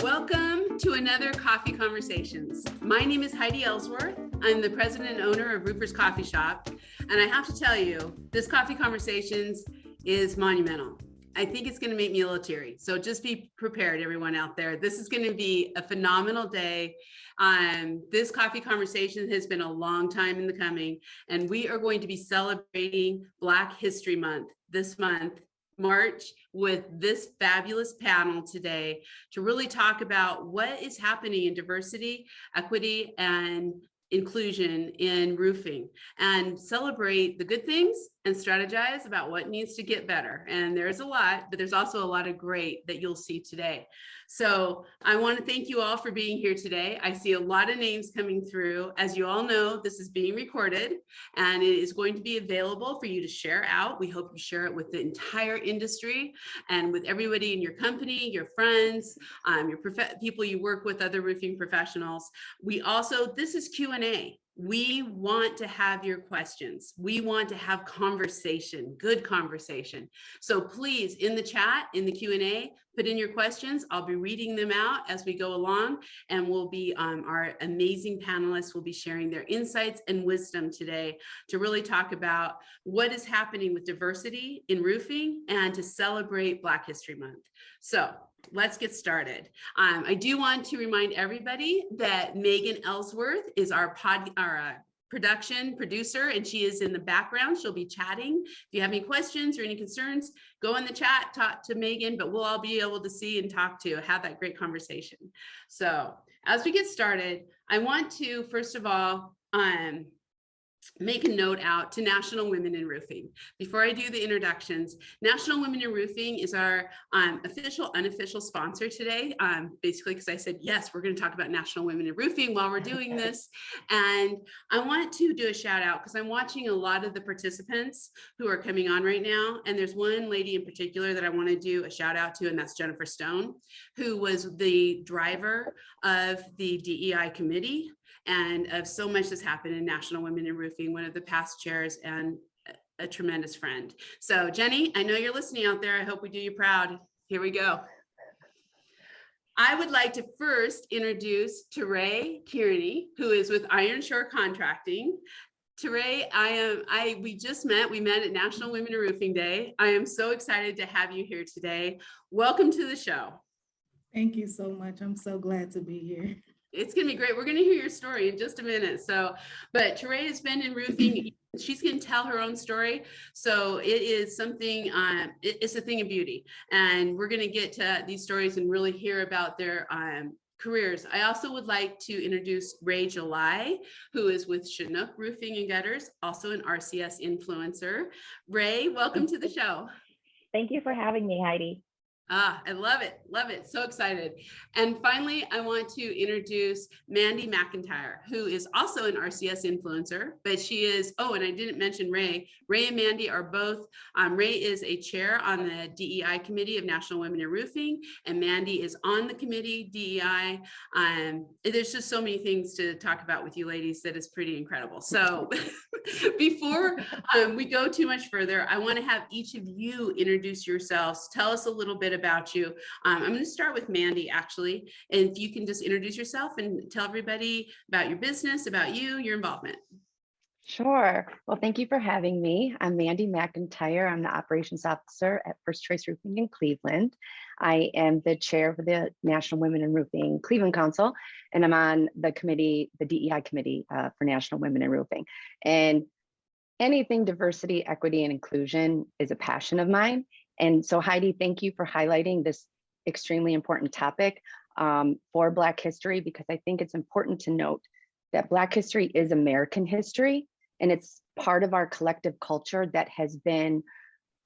Welcome to another Coffee Conversations. My name is Heidi Ellsworth. I'm the president and owner of Roofer's Coffee Shop. And I have to tell you, this Coffee Conversations is monumental. I think it's going to make me a little teary. So just be prepared, everyone out there. This is going to be a phenomenal day. This Coffee Conversation has been a long time in the coming, and we are going to be celebrating Black History Month this month, March, with this fabulous panel today to really talk about what is happening in diversity, equity, and inclusion in roofing, and celebrate the good things and strategize about what needs to get better. And there's a lot, but there's also a lot of great that you'll see today. So I want to thank you all for being here today. I see a lot of names coming through. As you all know, this is being recorded and it is going to be available for you to share out. We hope you share it with the entire industry and with everybody in your company, your friends, your people you work with, other roofing professionals. We also, this is Q&A. We want to have your questions. We want to have conversation, good conversation. So please, in the chat, in the Q&A, put in your questions. I'll be reading them out as we go along, and we'll be, our amazing panelists will be sharing their insights and wisdom today to really talk about what is happening with diversity in roofing and to celebrate Black History Month. So let's get started. I do want to remind everybody that Megan Ellsworth is our production producer, and she is in the background. She'll be chatting. If you have any questions or any concerns, go in the chat, talk to Megan, but we'll all be able to see and talk to, have that great conversation. So as we get started, I want to, first of all, make a note out to National Women in Roofing. Before I do the introductions, National Women in Roofing is our official, unofficial sponsor today, basically because I said, yes, we're going to talk about National Women in Roofing while we're doing this. And I want to do a shout out because I'm watching a lot of the participants who are coming on right now. And there's one lady in particular that I want to do a shout out to, and that's Jennifer Stone, who was the driver of the DEI committee and of so much that's happened in National Women in Roofing, one of the past chairs and a tremendous friend. So Jenny, I know you're listening out there. I hope we do you proud. Here we go. I would like to first introduce Terae Kearney, who is with IronShore Contracting. Terae, we just met. We met at National Women in Roofing Day. I am so excited to have you here today. Welcome to the show. Thank you so much. I'm so glad to be here. It's going to be great. We're going to hear your story in just a minute. But Terae has been in roofing. She's going to tell her own story. So it is something, it's a thing of beauty. And we're going to get to these stories and really hear about their careers. I also would like to introduce Ray July, who is with Chinook Roofing and Gutters, also an RCS influencer. Ray, welcome to the show. Thank you for having me, Heidi. I love it. Love it. So excited. And finally, I want to introduce Mandy McIntyre, who is also an RCS influencer, but she is, oh, and I didn't mention Ray. Ray and Mandy are both, Ray is a chair on the DEI committee of National Women in Roofing, and Mandy is on the committee, DEI. There's just so many things to talk about with you ladies that is pretty incredible. So before we go too much further, I want to have each of you introduce yourselves. Tell us a little bit about you. I'm going to start with Mandy, actually, and if you can just introduce yourself and tell everybody about your business, about you, your involvement. Sure. Well, thank you for having me. I'm Mandy McIntyre. I'm the operations officer at First Choice Roofing in Cleveland. I am the chair of the National Women in Roofing Cleveland Council, and I'm on the committee, the DEI committee for National Women in Roofing. And anything diversity, equity, and inclusion is a passion of mine. And so Heidi, thank you for highlighting this extremely important topic for Black history, because I think it's important to note that Black history is American history, and it's part of our collective culture that has been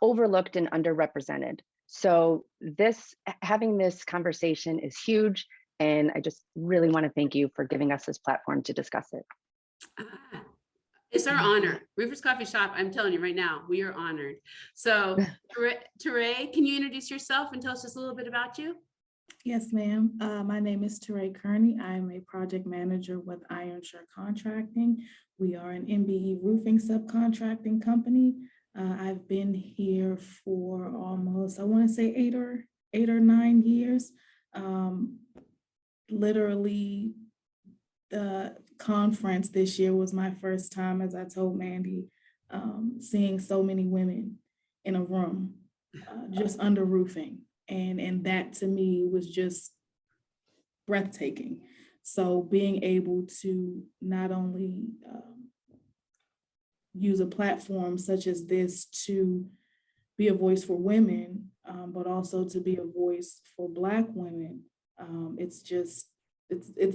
overlooked and underrepresented. So having this conversation is huge, and I just really want to thank you for giving us this platform to discuss it. It's our honor. Roofer's Coffee Shop, I'm telling you right now, we are honored. So Terae, can you introduce yourself and tell us just a little bit about you? Yes, ma'am. My name is Terae Kearney. I'm a project manager with IronShore Contracting. We are an MBE roofing subcontracting company. I've been here for almost, I want to say eight or 9 years. literally the conference this year was my first time, as I told Mandy, seeing so many women in a room, just under roofing. And that to me was just breathtaking. So being able to not only use a platform such as this to be a voice for women, but also to be a voice for Black women, it's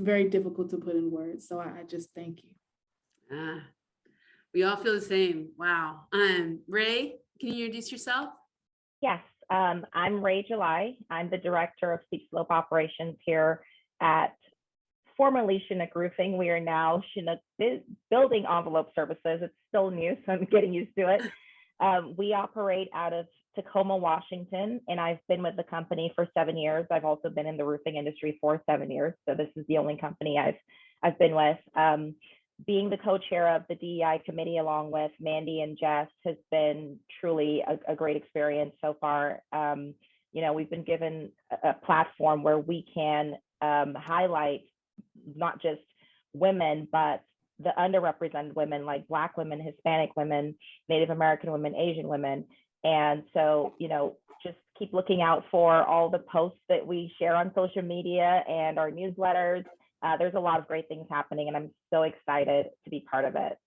very difficult to put in words. So I just thank you. We all feel the same. Wow. Ray, can you introduce yourself? Yes, I'm Ray July. I'm the Director of Steep Slope Operations here at formerly Chinook Roofing. We are now Chinook Building Envelope Services. It's still new, so I'm getting used to it. We operate out of Tacoma, Washington, and I've been with the company for 7 years. I've also been in the roofing industry for 7 years, so this is the only company I've been with. Being the co-chair of the DEI committee along with Mandy and Jess has been truly a great experience so far. We've been given a platform where we can highlight not just women, but the underrepresented women like Black women, Hispanic women, Native American women, Asian women. And so, just keep looking out for all the posts that we share on social media and our newsletters. There's a lot of great things happening, and I'm so excited to be part of it.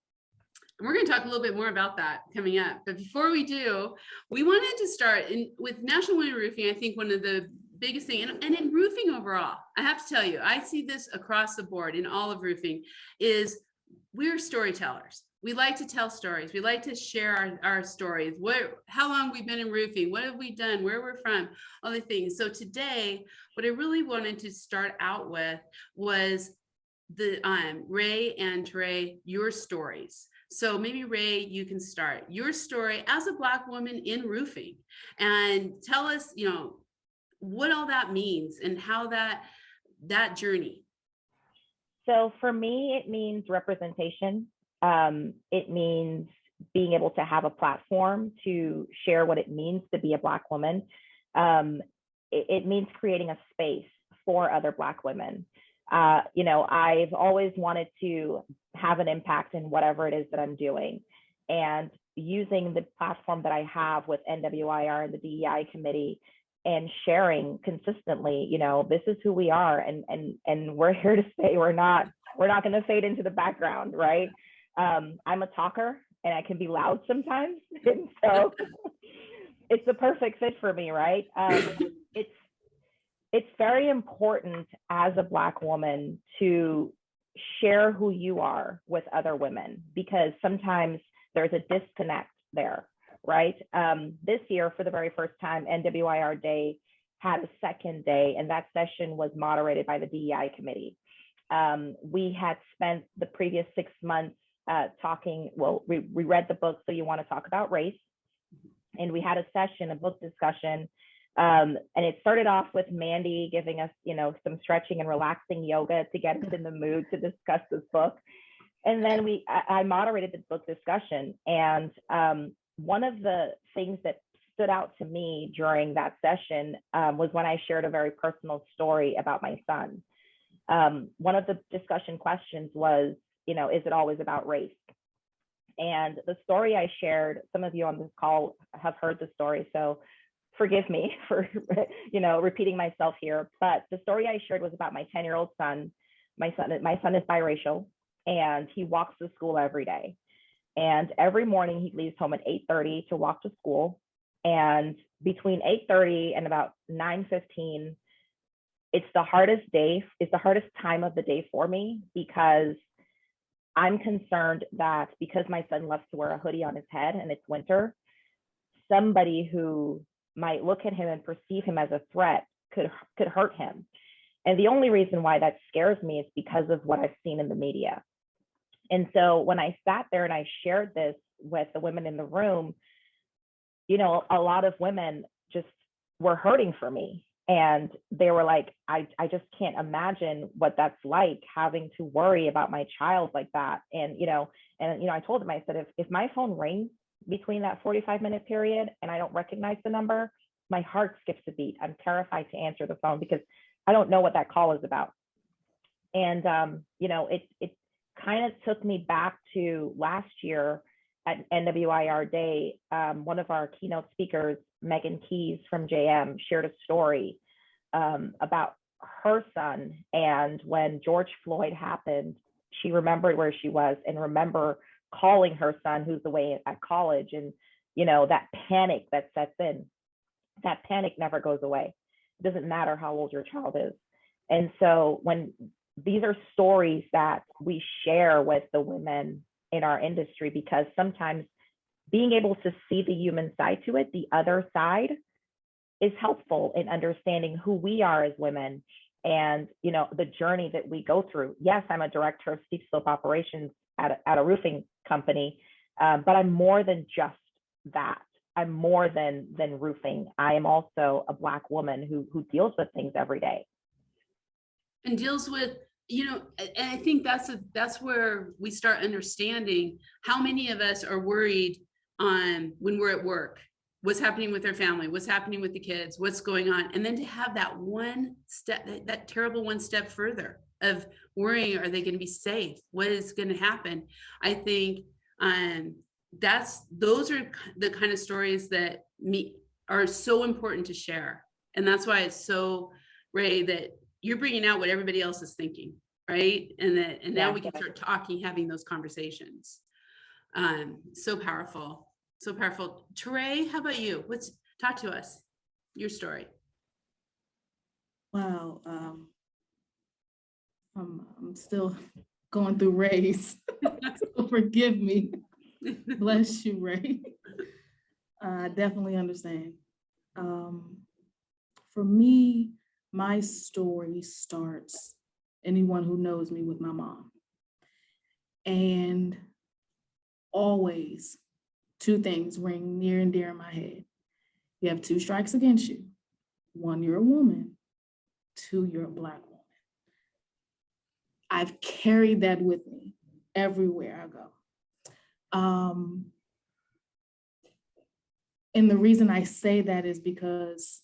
And we're going to talk a little bit more about that coming up. But before we do, we wanted to start with National Women in Roofing. I think one of the biggest thing, and in roofing overall, I have to tell you, I see this across the board in all of roofing, is we're storytellers. We like to tell stories. We like to share our stories. How long we've been in roofing, what have we done, where we're from, all the things. So today, what I really wanted to start out with was the Ray and Terae, your stories. So maybe Ray, you can start your story as a Black woman in roofing and tell us, what all that means and how that journey. So for me, it means representation. It means being able to have a platform to share what it means to be a Black woman. It means creating a space for other Black women. I've always wanted to have an impact in whatever it is that I'm doing. And using the platform that I have with NWIR and the DEI committee and sharing consistently, this is who we are, and we're here to stay. We're not going to fade into the background, right? I'm a talker and I can be loud sometimes. And so it's the perfect fit for me, right? It's very important as a Black woman to share who you are with other women, because sometimes there's a disconnect there, right? This year, for the very first time, NWIR Day had a second day, and that session was moderated by the DEI committee. We had spent the previous 6 months talking, we read the book, So You Want to Talk About Race, and we had a session, a book discussion, and it started off with Mandy giving us, some stretching and relaxing yoga to get us in the mood to discuss this book. And then I moderated the book discussion, and one of the things that stood out to me during that session was when I shared a very personal story about my son. One of the discussion questions was, is it always about race? And the story I shared, some of you on this call have heard the story, so forgive me for, repeating myself here. But the story I shared was about my 10-year-old son. My son is biracial, and he walks to school every day. And every morning he leaves home at 8:30 to walk to school. And between 8:30 and about 9:15, it's the hardest time of the day for me, because I'm concerned that because my son loves to wear a hoodie on his head and it's winter, somebody who might look at him and perceive him as a threat could hurt him. And the only reason why that scares me is because of what I've seen in the media. And so when I sat there and I shared this with the women in the room, a lot of women just were hurting for me. And they were like, I just can't imagine what that's like, having to worry about my child like that. And, I told them, I said, if my phone rings between that 45-minute period and I don't recognize the number, my heart skips a beat. I'm terrified to answer the phone because I don't know what that call is about. And, it kind of took me back to last year at NWIR Day. One of our keynote speakers, Megan Keys from JM, shared a story about her son. And when George Floyd happened, she remembered where she was and remember calling her son who's away at college. And, that panic that sets in, that panic never goes away. It doesn't matter how old your child is. And so when these are stories that we share with the women in our industry, because sometimes being able to see the human side to it, the other side, is helpful in understanding who we are as women and, the journey that we go through. Yes, I'm a director of steep slope operations at a roofing company, but I'm more than just that. I'm more than roofing. I am also a Black woman who deals with things every day. And deals with, and I think that's where we start understanding how many of us are worried on when we're at work, what's happening with their family, what's happening with the kids, what's going on. And then to have that one step, that terrible one step further of worrying, are they going to be safe? What is going to happen? I think those are the kind of stories that are so important to share. And that's why it's so, Ray, that you're bringing out what everybody else is thinking, right? And now we can start talking, having those conversations. So powerful, so powerful. Terae, how about you? Talk to us, your story. Wow, I'm still going through Ray's, so forgive me. Bless you, Ray. I definitely understand. For me, my story starts, anyone who knows me, with my mom. And always two things ring near and dear in my head. You have two strikes against you. One, you're a woman. Two, you're a Black woman. I've carried that with me everywhere I go. And the reason I say that is because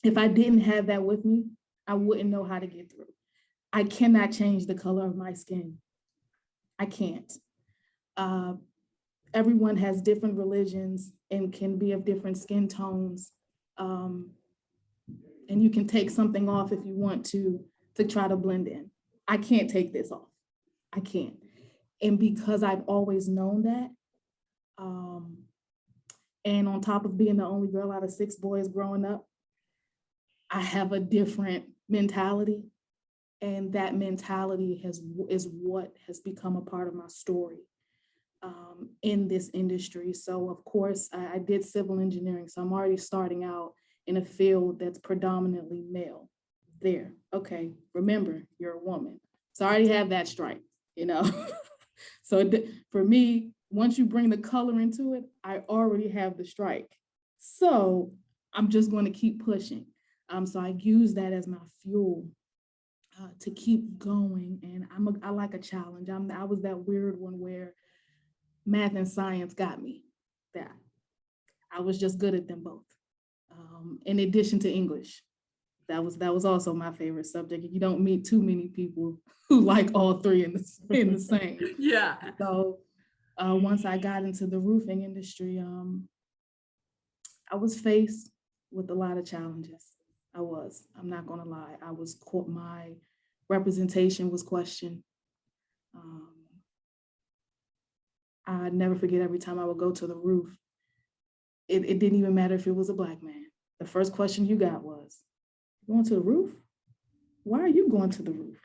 if I didn't have that with me, I wouldn't know how to get through. I cannot change the color of my skin. I can't. Everyone has different religions and can be of different skin tones. And you can take something off if you want to try to blend in. I can't take this off. I can't. And because I've always known that, and on top of being the only girl out of 6 boys growing up, I have a different mentality. And that mentality is what has become a part of my story in this industry. So of course, I did civil engineering. So I'm already starting out in a field that's predominantly male. There, okay, remember, you're a woman. So I already have that strike, So for me, once you bring the color into it, I already have the strike. So I'm just going to keep pushing. So I use that as my fuel to keep going. And I like a challenge. I was that weird one where math and science got me. That I was just good at them both. In addition to English, that was also my favorite subject. You don't meet too many people who like all three in the same. Yeah. So once I got into the roofing industry, I was faced with a lot of challenges. I'm not gonna lie. My representation was questioned. I never forget, every time I would go to the roof, it didn't even matter if it was a Black man. The first question you got was, "Going to the roof? Why are you going to the roof?"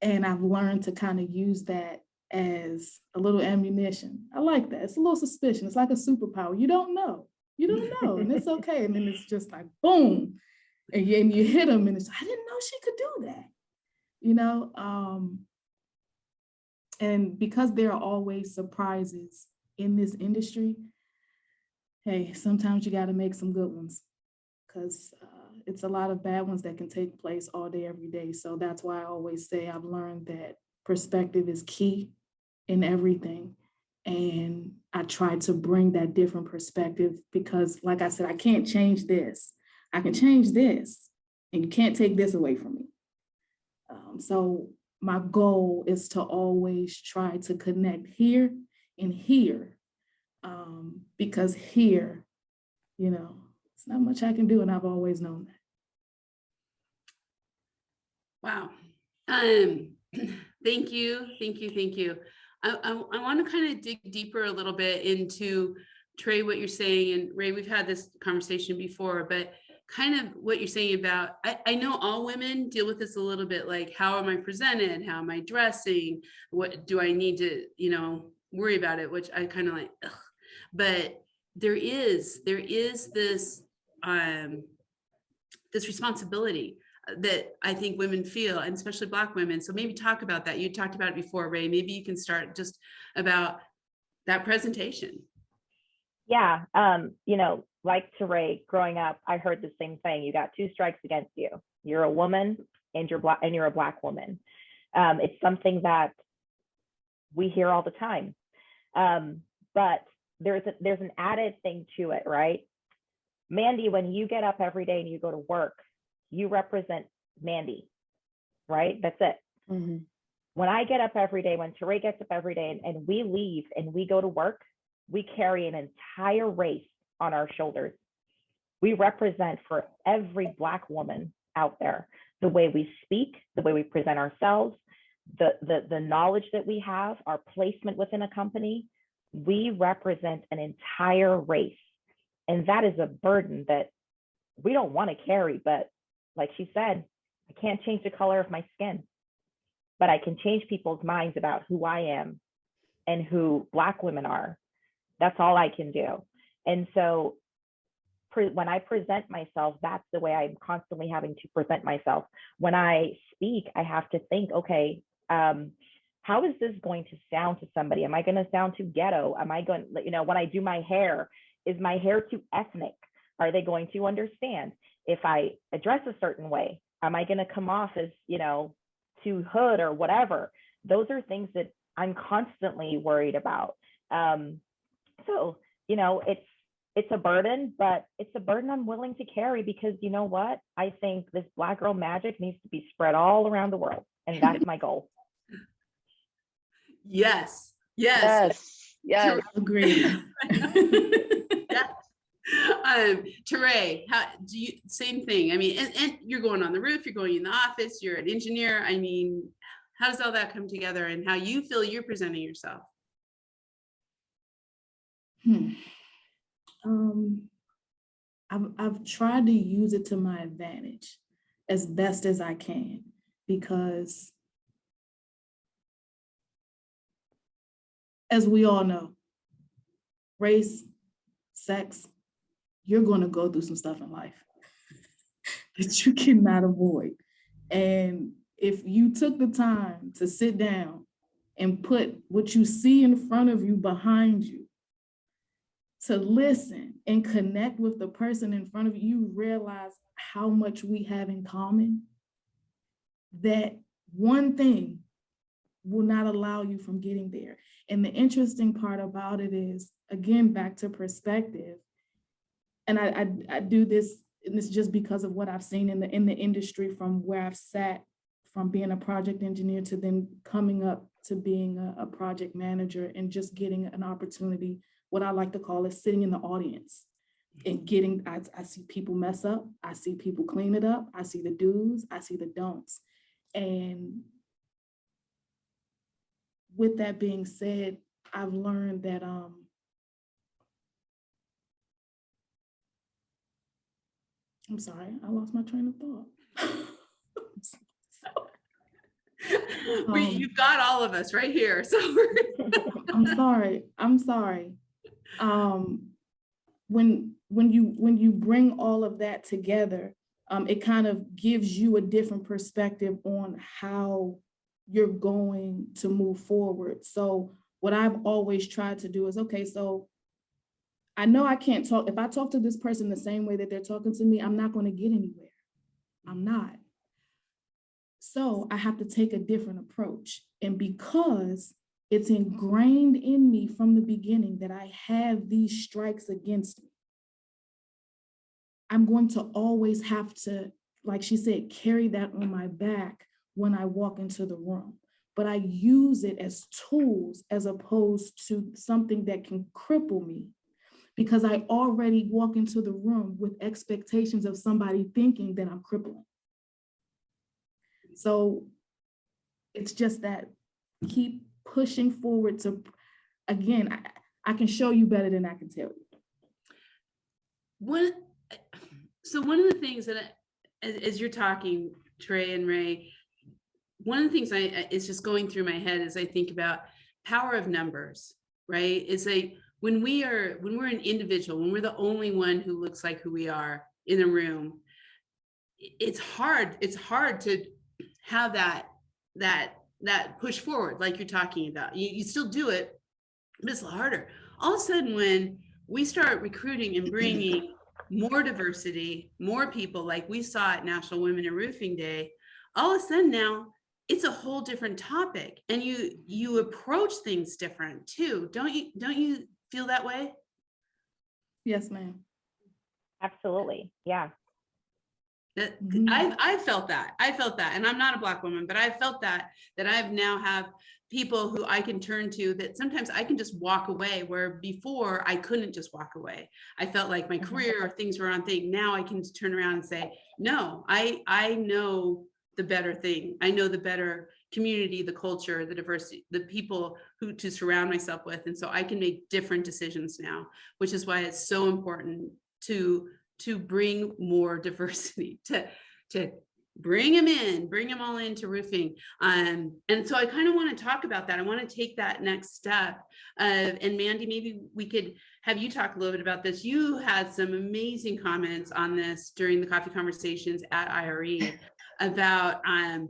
And I've learned to kind of use that as a little ammunition. I like that. It's a little suspicion. It's like a superpower. You don't know, and it's okay. And then it's just like, boom, and you hit them, and it's, I didn't know she could do that, And because there are always surprises in this industry, hey, sometimes you got to make some good ones, because it's a lot of bad ones that can take place all day, every day. So that's why I always say I've learned that perspective is key in everything. And I try to bring that different perspective because, like I said, I can't change this. I can change this, and you can't take this away from me. So my goal is to always try to connect here and here, because here, it's not much I can do, and I've always known that. Wow. Thank you. I want to kind of dig deeper a little bit into, Terae, what you're saying, and Ray, we've had this conversation before, but kind of what you're saying about, I know all women deal with this a little bit, like, how am I presented? How am I dressing? What do I need to, worry about it, which I kind of like, ugh. But there is this, this responsibility that I think women feel, and especially Black women. So maybe talk about that. You talked about it before, Ray. Maybe you can start just about that presentation. Yeah, like Terae, growing up, I heard the same thing. You got two strikes against you. You're a woman and you're Black, and you're a Black woman. It's something that we hear all the time. But there's an added thing to it, right? Mandy, when you get up every day and you go to work, you represent Mandy, right? That's it. Mm-hmm. When I get up every day, when Terae gets up every day and we leave and we go to work, we carry an entire race on our shoulders. We represent for every Black woman out there, the way we speak, the way we present ourselves, the knowledge that we have, our placement within a company. We represent an entire race. And that is a burden that we don't want to carry. But like she said, I can't change the color of my skin, but I can change people's minds about who I am and who Black women are. That's all I can do. And so when I present myself, that's the way I'm constantly having to present myself. When I speak, I have to think, okay, how is this going to sound to somebody? Am I going to sound too ghetto? Am I going, when I do my hair, is my hair too ethnic? Are they going to understand? If I address a certain way, am I going to come off as, too hood or whatever? Those are things that I'm constantly worried about. So, it's a burden, but it's a burden I'm willing to carry because you know what? I think this Black girl magic needs to be spread all around the world. And that's my goal. Yes. Agreed. Terae, how do you, same thing? I mean, and you're going on the roof, you're going in the office, you're an engineer. I mean, how does all that come together and how you feel you're presenting yourself? I've tried to use it to my advantage as best as I can, because as we all know, race, sex, you're going to go through some stuff in life that you cannot avoid. And if you took the time to sit down and put what you see in front of you behind you, to listen and connect with the person in front of you, you realize how much we have in common. That one thing will not allow you from getting there. And the interesting part about it is, again, back to perspective. And I do this, and it's just because of what I've seen in the industry, from where I've sat, from being a project engineer to then coming up to being a project manager, and just getting an opportunity, what I like to call is sitting in the audience and getting, I see people mess up, I see people clean it up, I see the do's, I see the don'ts. And with that being said, I've learned that I'm sorry, I lost my train of thought. You've got all of us right here. So I'm sorry. When you bring all of that together, it kind of gives you a different perspective on how you're going to move forward. So what I've always tried to do is, okay, so I know I can't talk, if I talk to this person the same way that they're talking to me, I'm not going to get anywhere. I'm not. So I have to take a different approach. And because it's ingrained in me from the beginning that I have these strikes against me, I'm going to always have to, like she said, carry that on my back when I walk into the room, but I use it as tools as opposed to something that can cripple me, because I already walk into the room with expectations of somebody thinking that I'm crippling. So it's just that keep pushing forward to, again, I can show you better than I can tell you. One of the things that as you're talking, Terae and Ray, one of the things is just going through my head as I think about power of numbers, right? It's like when we're an individual, when we're the only one who looks like who we are in a room, it's hard to have that push forward like you're talking about. You still do it, but it's harder. All of a sudden, when we start recruiting and bringing more diversity, more people, like we saw at National Women in Roofing Day, all of a sudden now it's a whole different topic, and you approach things different too. Don't you feel that way? Yes, ma'am. Absolutely. Yeah. That I felt that, and I'm not a Black woman, but I felt that I've now have people who I can turn to, that sometimes I can just walk away, where before I couldn't just walk away. I felt like my career or things were on thing. Now I can turn around and say, no, I know the better thing. I know the better community, the culture, the diversity, the people who to surround myself with. And so I can make different decisions now, which is why it's so important to bring more diversity, to bring them all into roofing. And so I kind of want to talk about that. I want to take that next step. And Mandy, maybe we could have you talk a little bit about this. You had some amazing comments on this during the coffee conversations at IRE about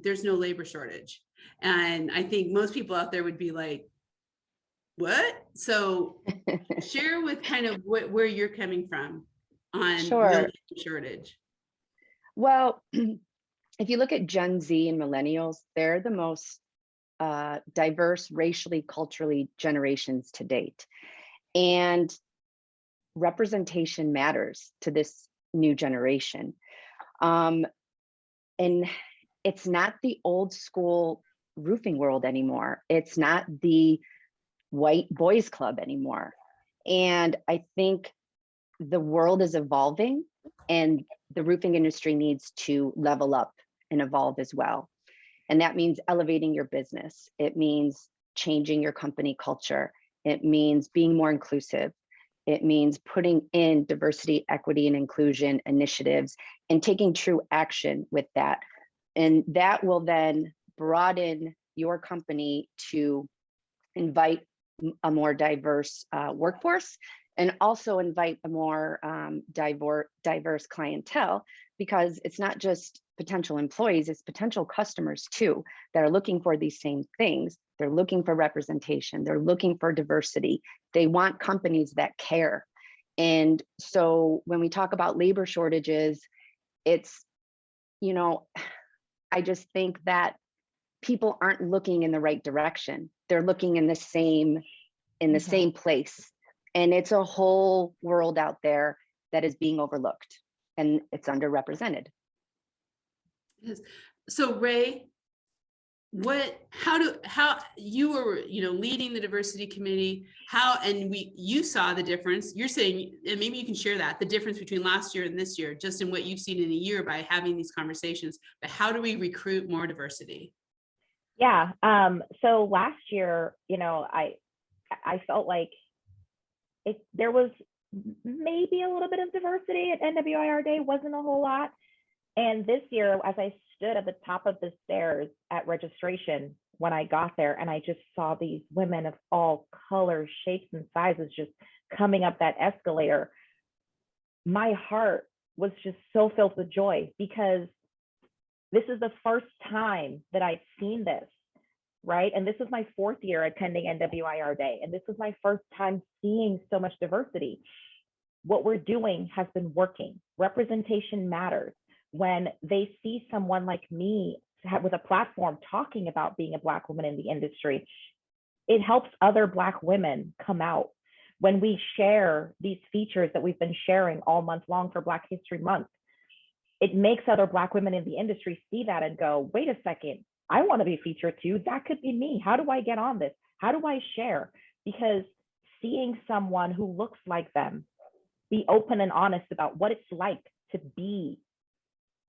there's no labor shortage. And I think most people out there would be like, what? So share with kind of where you're coming from on Sure. no labor shortage. Well, if you look at Gen Z and millennials, they're the most diverse racially, culturally generations to date. And representation matters to this new generation. And it's not the old school roofing world anymore. It's not the white boys club anymore. And I think the world is evolving, and the roofing industry needs to level up and evolve as well. And that means elevating your business. It means changing your company culture. It means being more inclusive. It means putting in diversity, equity, and inclusion initiatives and taking true action with that. And that will then broaden your company to invite a more diverse workforce, and also invite a more diverse clientele, because it's not just potential employees, it's potential customers too, that are looking for these same things. They're looking for representation. They're looking for diversity. They want companies that care. And so when we talk about labor shortages, it's, I just think that people aren't looking in the right direction. They're looking in the same place. And it's a whole world out there that is being overlooked, and it's underrepresented. Yes. So Ray, how you were, leading the diversity committee, you saw the difference. You're saying, and maybe you can share that, the difference between last year and this year, just in what you've seen in a year by having these conversations, but how do we recruit more diversity? Yeah. So last year, I felt like there was maybe a little bit of diversity at NWIR Day, wasn't a whole lot. And this year, as I stood at the top of the stairs at registration, when I got there, and I just saw these women of all colors, shapes, and sizes just coming up that escalator, my heart was just so filled with joy, because this is the first time that I've seen this, right? And this is my 4th year attending NWIR Day, and this is my first time seeing so much diversity. What we're doing has been working. Representation matters. When they see someone like me with a platform talking about being a Black woman in the industry, it helps other Black women come out. When we share these features that we've been sharing all month long for Black History Month, it makes other Black women in the industry see that and go, wait a second, I want to be featured too. That could be me. How do I get on this? How do I share? Because seeing someone who looks like them be open and honest about what it's like to be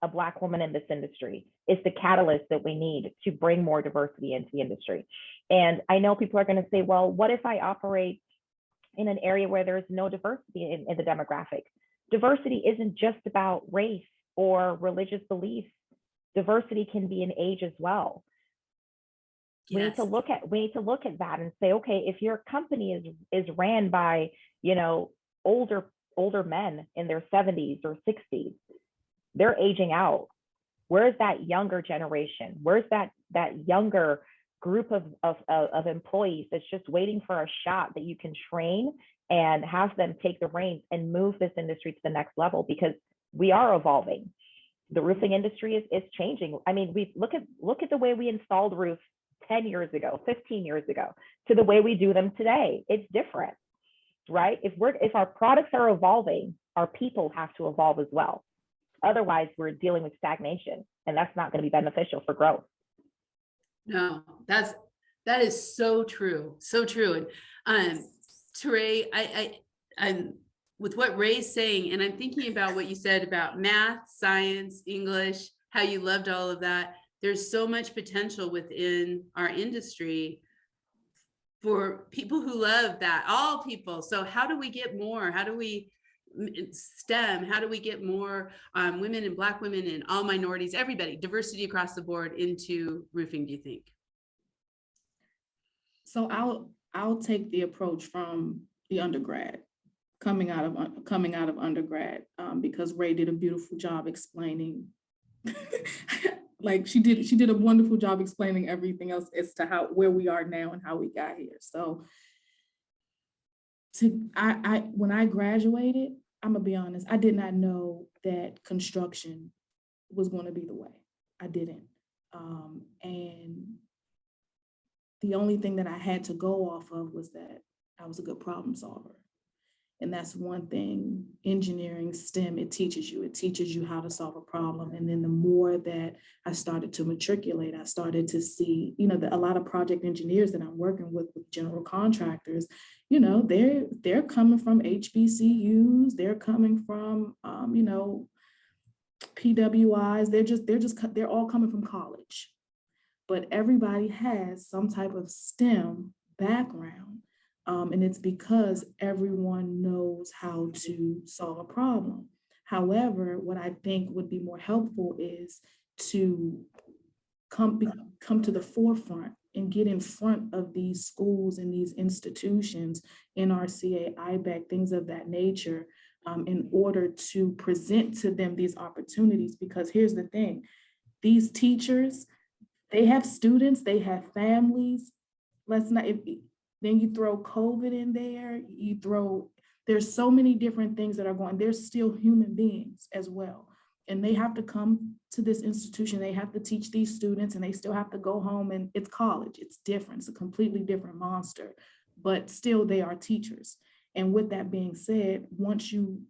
a Black woman in this industry is the catalyst that we need to bring more diversity into the industry. And I know people are going to say, well, what if I operate in an area where there's no diversity in the demographic? Diversity isn't just about race or religious beliefs. Diversity can be in age as well. Yes. We need to look at that and say, okay, if your company is ran by, you know, older men in their 70s or 60s, they're aging out. Where's that younger generation? Where's that younger group of employees that's just waiting for a shot that you can train and have them take the reins and move this industry to the next level? Because we are evolving. The roofing industry is changing. I mean, we look at the way we installed roofs 10 years ago, 15 years ago, to the way we do them today. It's different, right? If our products are evolving, our people have to evolve as well. Otherwise, we're dealing with stagnation, and that's not going to be beneficial for growth. No, that is so true. So true. And Terae, I'm with what Ray's saying, and I'm thinking about what you said about math, science, English, how you loved all of that. There's so much potential within our industry for people who love that, all people. So how do we get more? How do we STEM? How do we get more women and Black women and all minorities, everybody, diversity across the board into roofing, do you think? So I'll take the approach from the undergrad, coming out of undergrad, because Ray did a beautiful job explaining. Like she did a wonderful job explaining everything else as to where we are now and how we got here. So when I graduated, I'm gonna be honest, I did not know that construction was going to be the way. I didn't. And the only thing that I had to go off of was that I was a good problem solver. And that's one thing, engineering, STEM, it teaches you how to solve a problem. And then the more that I started to matriculate, I started to see, you know, a lot of project engineers that I'm working with general contractors, you know, they're coming from HBCUs, they're coming from, you know, PWIs, they're all coming from college. But everybody has some type of STEM background. And it's because everyone knows how to solve a problem. However, what I think would be more helpful is to come to the forefront and get in front of these schools and these institutions, NRCA, IBEC, things of that nature, in order to present to them these opportunities. Because here's the thing, these teachers, they have students, they have families. Then you throw COVID in there, there's so many different things that are going, they're still human beings as well. And they have to come to this institution, they have to teach these students, and they still have to go home, and it's college, it's different, it's a completely different monster, but still they are teachers. And with that being said, once you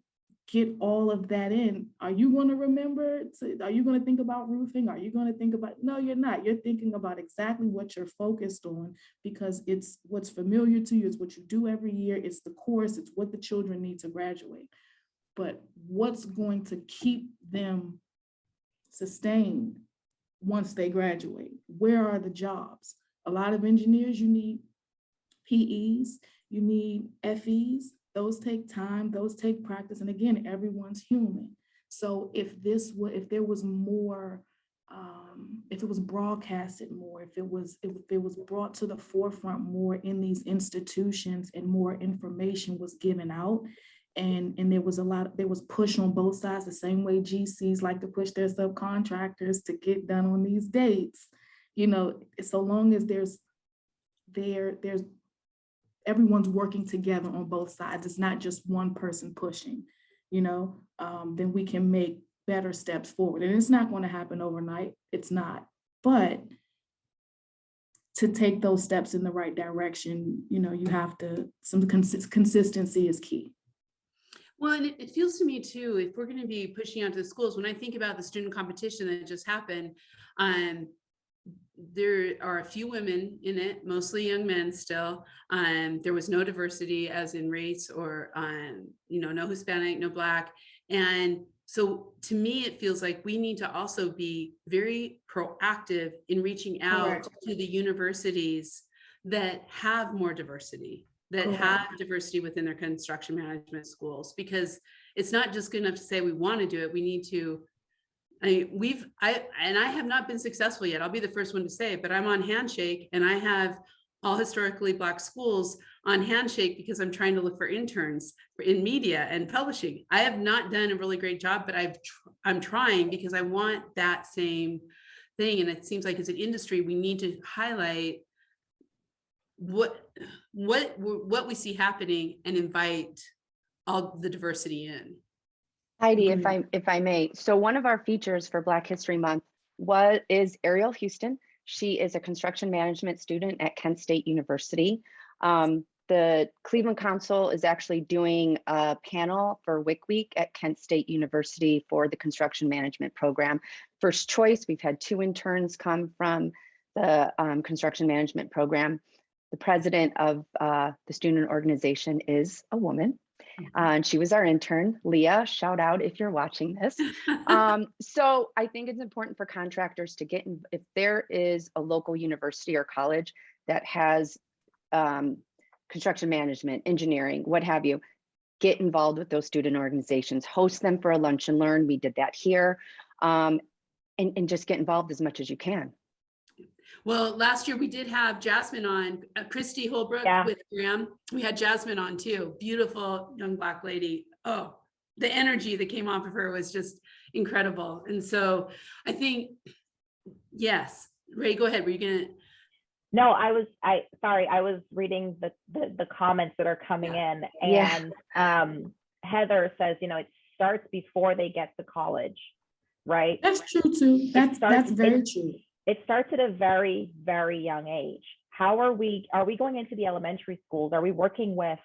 get all of that in, are you going to remember? Are you going to think about roofing? Are you going to think about, no, you're not. You're thinking about exactly what you're focused on, because it's what's familiar to you. It's what you do every year. It's the course. It's what the children need to graduate. But what's going to keep them sustained once they graduate? Where are the jobs? A lot of engineers, you need PEs, you need FEs. Those take time, those take practice. And again, everyone's human. So if there was more, if it was broadcasted more, if it was brought to the forefront more in these institutions, and more information was given out, and there was push on both sides, the same way GCs like to push their subcontractors to get done on these dates. You know, so long as there's everyone's working together on both sides, it's not just one person pushing, you know, then we can make better steps forward. And it's not going to happen overnight. It's not. But to take those steps in the right direction, you know, you have to, some consistency is key. Well, and it feels to me too, if we're going to be pushing out to the schools, when I think about the student competition that just happened, there are a few women in it, mostly young men still. There was no diversity as in race or, no Hispanic, no Black. And so to me, it feels like we need to also be very proactive in reaching out Correct. to the universities that have more diversity, that Correct. have diversity within their construction management schools, because it's not just good enough to say we want to do it. We need to, I have not been successful yet. I'll be the first one to say it, but I'm on Handshake, and I have all historically Black schools on Handshake because I'm trying to look for interns in media and publishing. I have not done a really great job, but I'm trying because I want that same thing. And it seems like as an industry, we need to highlight what we see happening and invite all the diversity in. Heidi, Agreed. if I may, so one of our features for Black History Month is Ariel Houston. She is a construction management student at Kent State University. The Cleveland Council is actually doing a panel for WIC Week at Kent State University for the construction management program. First choice, we've had 2 interns come from the construction management program. The president of the student organization is a woman. And she was our intern, Leah, shout out if you're watching this. So I think it's important for contractors to get in, if there is a local university or college that has construction management, engineering, what have you, get involved with those student organizations, host them for a lunch and learn. We did that here, and just get involved as much as you can. Well, last year we did have Jasmine on, Christy Holbrook with Graham. We had Jasmine on too. Beautiful young Black lady. Oh, the energy that came off of her was just incredible. And so I think, yes, Ray, go ahead. Were you gonna? No, I was reading the comments that are coming in, and Heather says, it starts before they get to college, right? That's true too. That's very true. It starts at a very, very young age. How are we going into the elementary schools? Are we working with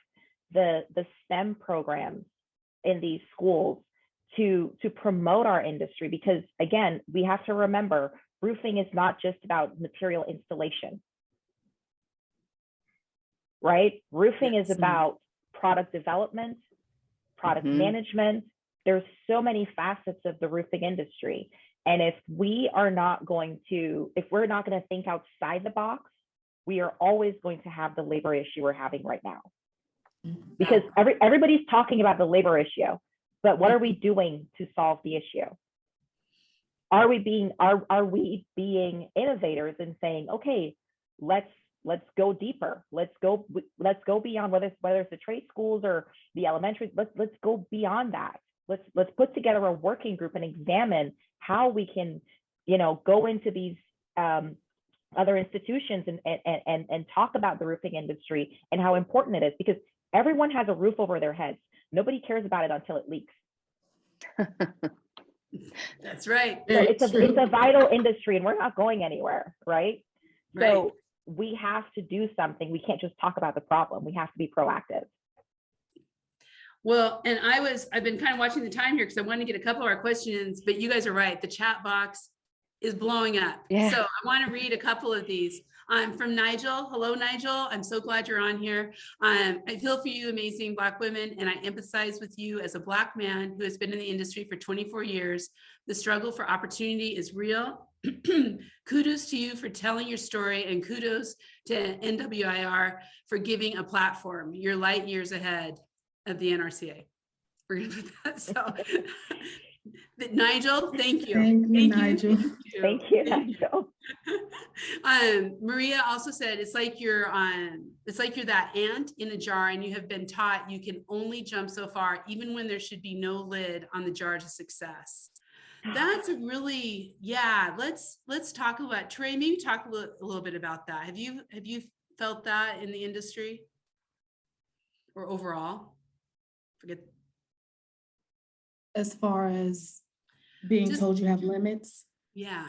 the STEM programs in these schools to promote our industry? Because again, we have to remember, roofing is not just about material installation, right? Roofing is about product development, product management. There's so many facets of the roofing industry. And if we're not going to think outside the box, we are always going to have the labor issue we're having right now. Because everybody's talking about the labor issue, but what are we doing to solve the issue? Are we being innovators and saying, okay, let's go deeper. Let's go beyond whether it's the trade schools or the elementary. Let's go beyond that. Let's put together a working group and examine how we can, go into these other institutions and talk about the roofing industry and how important it is, because everyone has a roof over their heads. Nobody cares about it until it leaks. That's right. So it's a vital industry, and we're not going anywhere, right? So we have to do something. We can't just talk about the problem. We have to be proactive. Well, and I've been kind of watching the time here because I wanted to get a couple of our questions, but you guys are right. The chat box is blowing up. Yeah. So I want to read a couple of these. From Nigel. Hello, Nigel. I'm so glad you're on here. I feel for you, amazing Black women, and I empathize with you as a Black man who has been in the industry for 24 years. The struggle for opportunity is real. Kudos to you for telling your story, and kudos to NWIR for giving a platform. You're light years ahead of the NRCA. We're gonna put that. So Nigel, thank you. Thank you, Nigel. Thank you, Nigel. Maria also said it's like you're that ant in a jar, and you have been taught you can only jump so far, even when there should be no lid on the jar to success. That's a really, let's talk about, Terae, maybe talk a little bit about that. Have you felt that in the industry or overall? Forget. As far as being told you have limits? Yeah.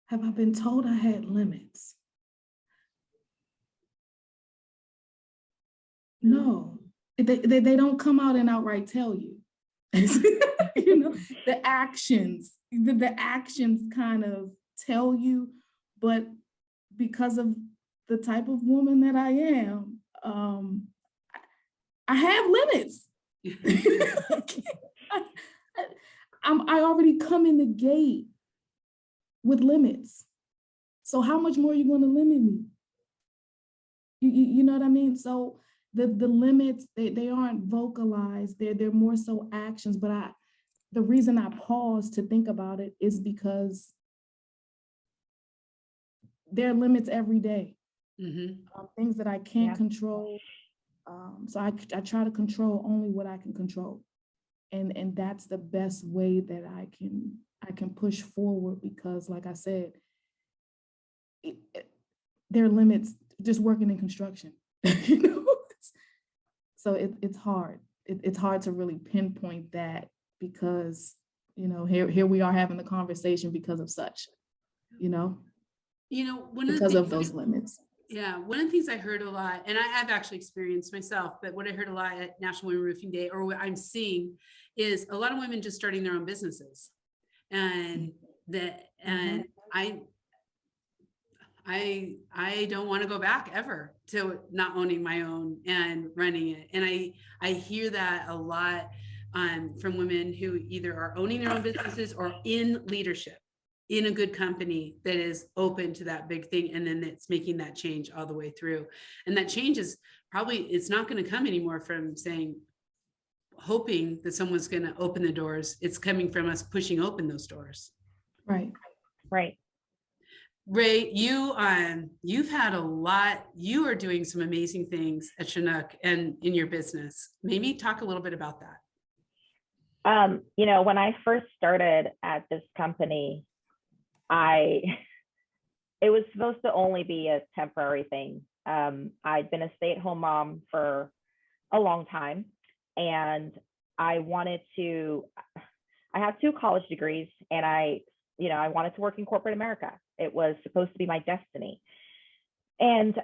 Have I been told I had limits? No, they don't come out and outright tell you. You know, the actions kind of tell you, but because of the type of woman that I am, I have limits. I already come in the gate with limits. So how much more are you going to limit me? You know what I mean? So the limits, they aren't vocalized. They're more so actions. But the reason I pause to think about it is because there are limits every day. Things that I can't control. So I try to control only what I can control. And that's the best way that I can push forward, because like I said, there are limits just working in construction. You know? So it's hard. It's hard to really pinpoint that, because, you know, here we are having the conversation because of such, you know, because of those limits. Yeah, one of the things I heard a lot, and I have actually experienced myself, but what I heard a lot at National Women Roofing Day, or what I'm seeing, is a lot of women just starting their own businesses, and I don't want to go back ever to not owning my own and running it. And I hear that a lot from women who either are owning their own businesses or in leadership in a good company that is open to that big thing, and then it's making that change all the way through. And that change is probably, it's not going to come anymore from hoping that someone's going to open the doors. It's coming from us pushing open those doors. Right. Ray, you've had a lot. You are doing some amazing things at Chinook and in your business. Maybe talk a little bit about that. You know, when I first started at this company, it was supposed to only be a temporary thing. I'd been a stay-at-home mom for a long time, and I have 2 college degrees, and I wanted to work in corporate America. It was supposed to be my destiny. And,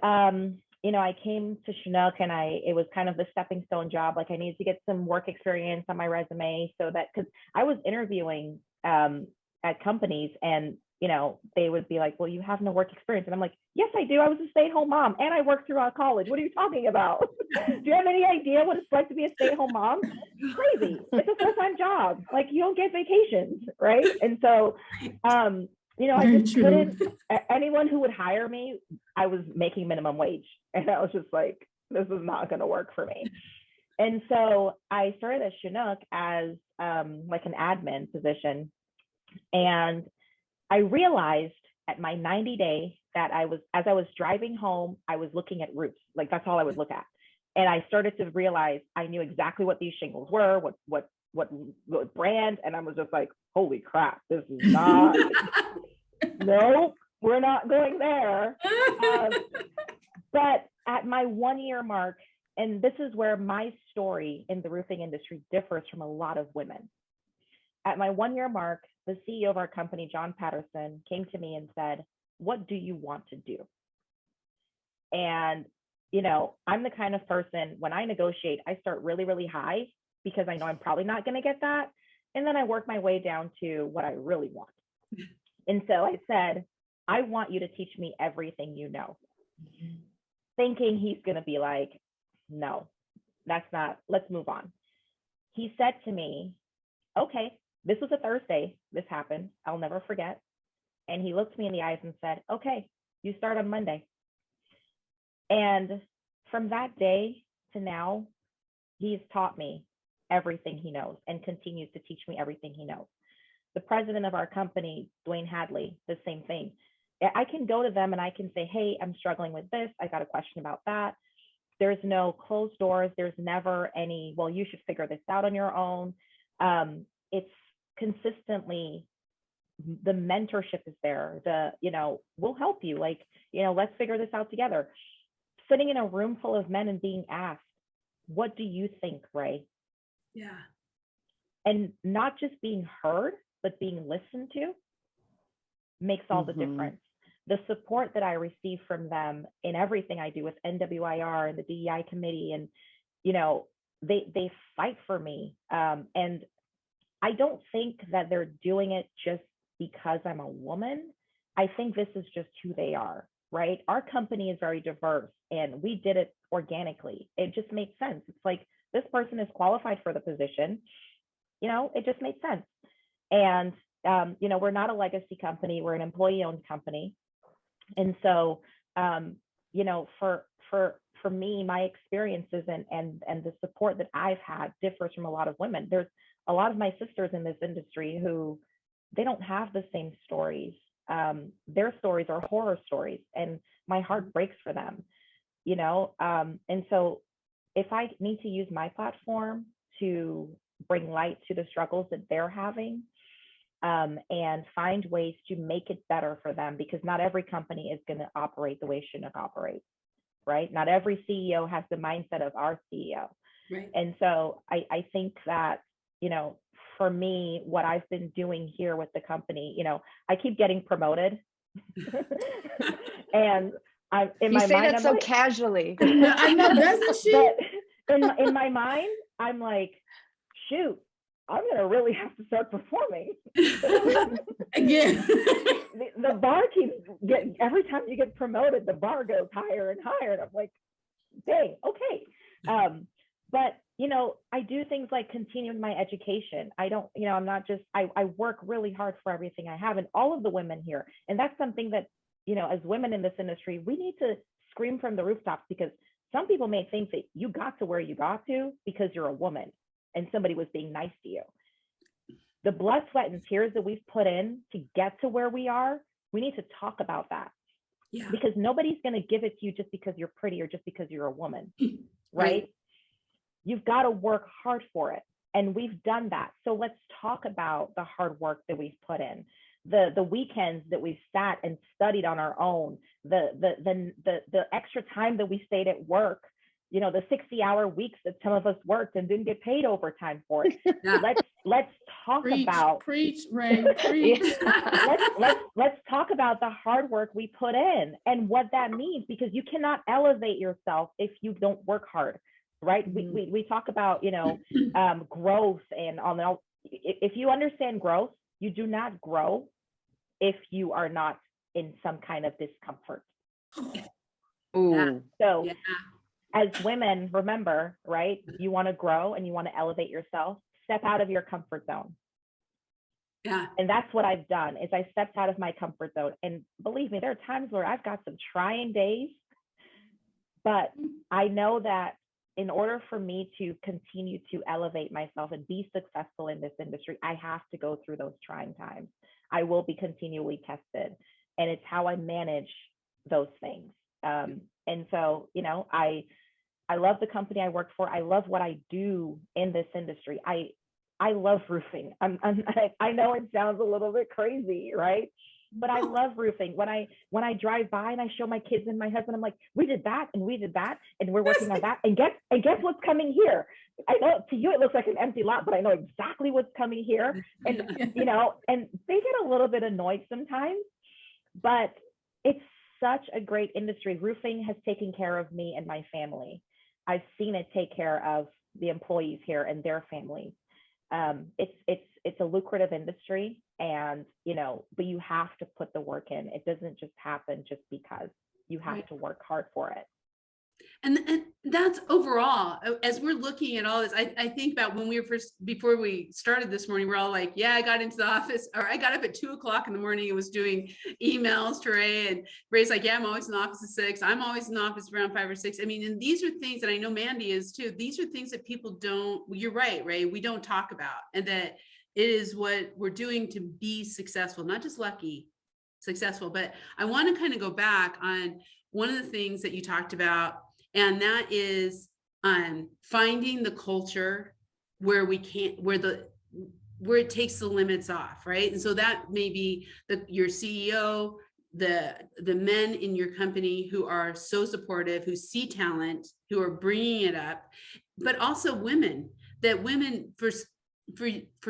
I came to Chinook, and it was kind of the stepping stone job. Like, I needed to get some work experience on my resume, so that, because I was interviewing at companies, and they would be like, well, you have no work experience. And I'm like, yes, I do. I was a stay-at-home mom, and I worked throughout college. What are you talking about? Do you have any idea what it's like to be a stay-at-home mom? It's crazy. It's a full-time job. Like, you don't get vacations, right? And so, I just couldn't, anyone who would hire me, I was making minimum wage. And I was just like, this is not going to work for me. And so I started at Chinook as like an admin position. And I realized at my 90-day that as I was driving home, I was looking at roofs. Like, that's all I would look at. And I started to realize I knew exactly what these shingles were, what brand. And I was just like, holy crap, this is not, no, we're not going there. But at my 1-year mark, and this is where my story in the roofing industry differs from a lot of women. At my 1-year mark, the CEO of our company, John Patterson, came to me and said, what do you want to do? And, I'm the kind of person, when I negotiate, I start really, really high, because I know I'm probably not going to get that. And then I work my way down to what I really want. And so I said, I want you to teach me everything you know. Thinking he's going to be like, no, that's not, let's move on. He said to me, okay, this was a Thursday, this happened, I'll never forget. And he looked me in the eyes and said, okay, you start on Monday. And from that day to now, he's taught me everything he knows and continues to teach me everything he knows. The president of our company, Dwayne Hadley, the same thing. I can go to them and I can say, hey, I'm struggling with this. I got a question about that. There's no closed doors. There's never any, well, you should figure this out on your own. It's consistently, the mentorship is there. We'll help you. Like, let's figure this out together. Sitting in a room full of men and being asked, what do you think, Ray? Yeah. And not just being heard, but being listened to makes all the difference. The support that I receive from them in everything I do with NWIR and the DEI committee, and they fight for me. And I don't think that they're doing it just because I'm a woman. I think this is just who they are, right? Our company is very diverse and we did it organically. It just made sense. It's like, this person is qualified for the position. It just made sense. And, we're not a legacy company. We're an employee-owned company. And so, for me, my experiences and the support that I've had differs from a lot of women. There's a lot of my sisters in this industry who they don't have the same stories. Their stories are horror stories, and my heart breaks for them, and so if I need to use my platform to bring light to the struggles that they're having, and find ways to make it better for them, because not every company is going to operate the way Chinook operates, right? Not every CEO has the mindset of our CEO. Right. And so I think that, for me, what I've been doing here with the company, I keep getting promoted. And I'm in You my say mind, that I'm so like, casually. I know, doesn't she? but in my mind, I'm like, shoot, I'm gonna really have to start performing. Again. The bar keeps getting, every time you get promoted, the bar goes higher and higher. And I'm like, dang, okay. But I do things like continuing my education. I don't, I'm not just, I work really hard for everything I have, and all of the women here. And that's something that, as women in this industry, we need to scream from the rooftops, because some people may think that you got to where you got to because you're a woman and somebody was being nice to you. The blood, sweat, and tears that we've put in to get to where we are, we need to talk about that. Yeah. Because nobody's going to give it to you just because you're pretty or just because you're a woman, right? You've got to work hard for it. And we've done that. So let's talk about the hard work that we've put in, the weekends that we've sat and studied on our own, the extra time that we stayed at work, the 60-hour weeks that some of us worked and didn't get paid overtime for it. Yeah. Let's talk about preach, Ray, preach. let's talk about the hard work we put in and what that means, because you cannot elevate yourself if you don't work hard, right? Mm-hmm. We talk about growth and all. If you understand growth, you do not grow if you are not in some kind of discomfort. Ooh. So Yeah. as women, remember, right? You want to grow and you want to elevate yourself. Step out of your comfort zone. Yeah. And that's what I've done, is I stepped out of my comfort zone. And believe me, there are times where I've got some trying days, but I know that in order for me to continue to elevate myself and be successful in this industry, I have to go through those trying times. I will be continually tested, and it's how I manage those things. And so, I love the company I work for. I love what I do in this industry. I love roofing. I know it sounds a little bit crazy, right? But I love roofing. When I drive by and I show my kids and my husband, I'm like, we did that and we did that and we're working on that. And guess what's coming here? I know to you it looks like an empty lot, but I know exactly what's coming here. And and they get a little bit annoyed sometimes, but it's such a great industry. Roofing has taken care of me and my family. I've seen it take care of the employees here and their families. It's a lucrative industry, and but you have to put the work in. It doesn't just happen just because. You have to work hard for it. And that's overall, as we're looking at all this, I think about when before we started this morning, we're all like, yeah, I got into the office, or I got up at 2:00 in the morning and was doing emails to Ray, and Ray's like, yeah, I'm always in the office at 6. I'm always in the office around 5 or 6. I mean, and these are things that I know Mandy is too. These are things that people don't, you're right, Ray, we don't talk about, and that it is what we're doing to be successful, not just lucky, successful. But I want to kind of go back on one of the things that you talked about, and that is finding the culture where we can't, where it takes the limits off, right? And so that may be your CEO, the men in your company who are so supportive, who see talent, who are bringing it up, but also women. That women for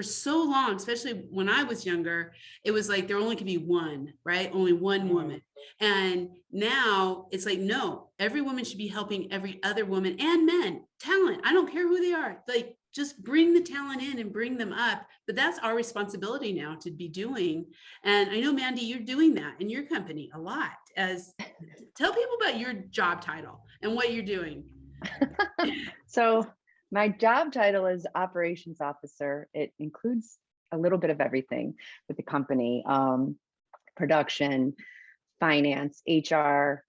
so long, especially when I was younger, it was like there only could be one, right? Only one woman. And now it's like, no, every woman should be helping every other woman and men, talent. I don't care who they are. Like, just bring the talent in and bring them up. But that's our responsibility now to be doing. And I know, Mandy, you're doing that in your company a lot. Tell people about your job title and what you're doing. So my job title is operations officer. It includes a little bit of everything with the company, production, finance, HR.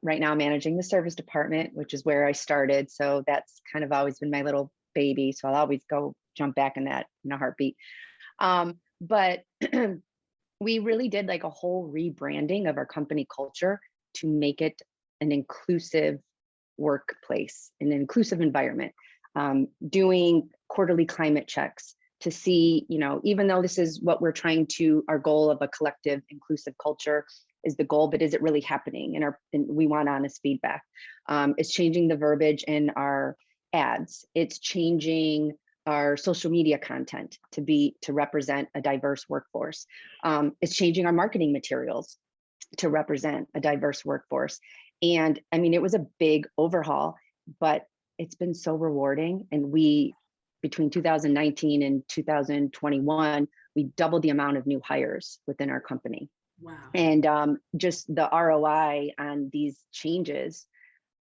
Right now, managing the service department, which is where I started. So that's kind of always been my little baby. So I'll always go jump back in that in a heartbeat. But we really did like a whole rebranding of our company culture to make it an inclusive workplace, an inclusive environment, doing quarterly climate checks to see, even though this is what we're trying to, our goal of a collective inclusive culture is the goal, but is it really happening? And we want honest feedback. It's changing the verbiage in our ads. It's changing our social media content to represent a diverse workforce. It's changing our marketing materials to represent a diverse workforce. And I mean, it was a big overhaul, but it's been so rewarding. And between 2019 and 2021, we doubled the amount of new hires within our company. Wow. And just the ROI on these changes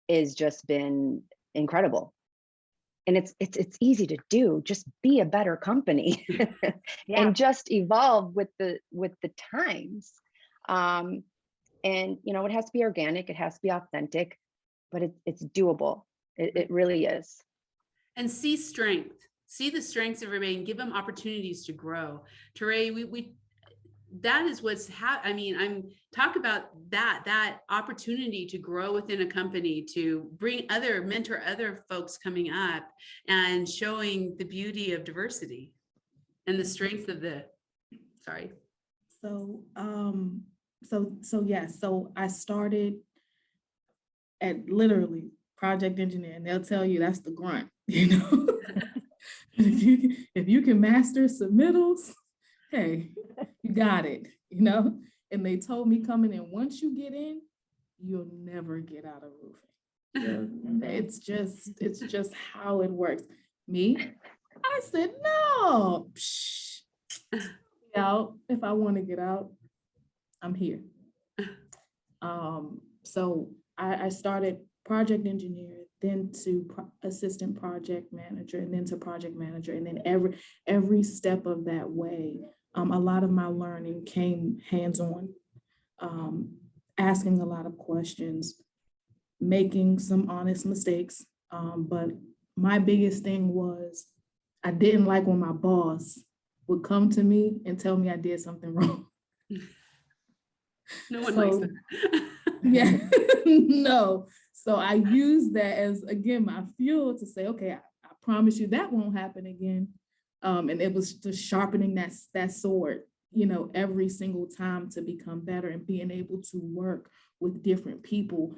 has just been incredible. And it's easy to do. Just be a better company and just evolve with the times. And it has to be organic, it has to be authentic, but it's doable. It really is. And see the strengths of everybody and give them opportunities to grow. Terae, that is I'm talk about that opportunity to grow within a company, to mentor other folks coming up and showing the beauty of diversity and the strength of So I started at literally project engineer, and they'll tell you that's the grunt, if you can master submittals, hey, you got it, and they told me coming in, once you get in, you'll never get out of roofing. It's just how it works. Me, I said, no, out. If I want to get out, I'm here. So I started project engineer, then to assistant project manager, and then to project manager. And then every step of that way, a lot of my learning came hands-on, asking a lot of questions, making some honest mistakes. But my biggest thing was I didn't like when my boss would come to me and tell me I did something wrong. No one likes that. Yeah, no. So I use that as, again, my fuel to say, okay, I promise you that won't happen again. And it was just sharpening that sword, every single time to become better and being able to work with different people.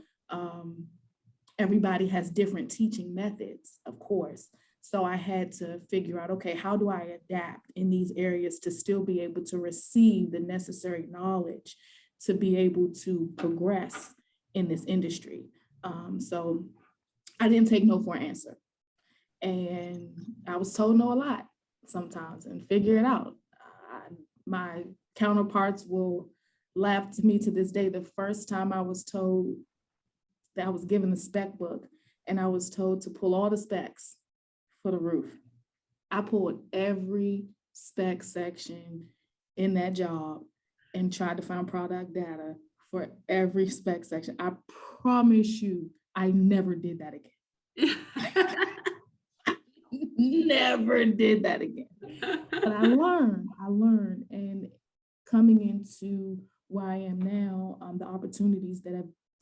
Everybody has different teaching methods, of course. So I had to figure out, okay, how do I adapt in these areas to still be able to receive the necessary knowledge to be able to progress in this industry. So I didn't take no for an answer. And I was told no a lot sometimes and figure it out. My counterparts will laugh to me to this day. The first time I was told that I was given the spec book and I was told to pull all the specs for the roof. I pulled every spec section in that job and tried to find product data for every spec section. I promise you, I never did that again. Never did that again. But I learned, and coming into where I am now, the opportunities that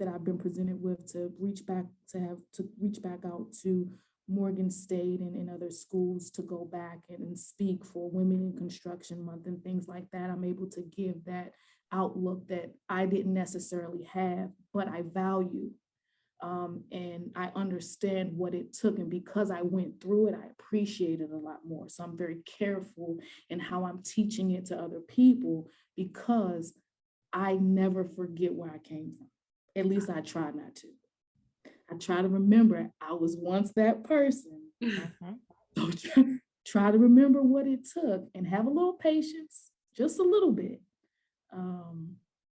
I've been presented with to reach back out to Morgan State and other schools to go back and speak for Women in Construction Month and things like that. I'm able to give that outlook that I didn't necessarily have, but I value. And I understand what it took. And because I went through it, I appreciate it a lot more. So I'm very careful in how I'm teaching it to other people because I never forget where I came from. At least I try not to. I try to remember I was once that person. So try to remember what it took and have a little patience, just a little bit.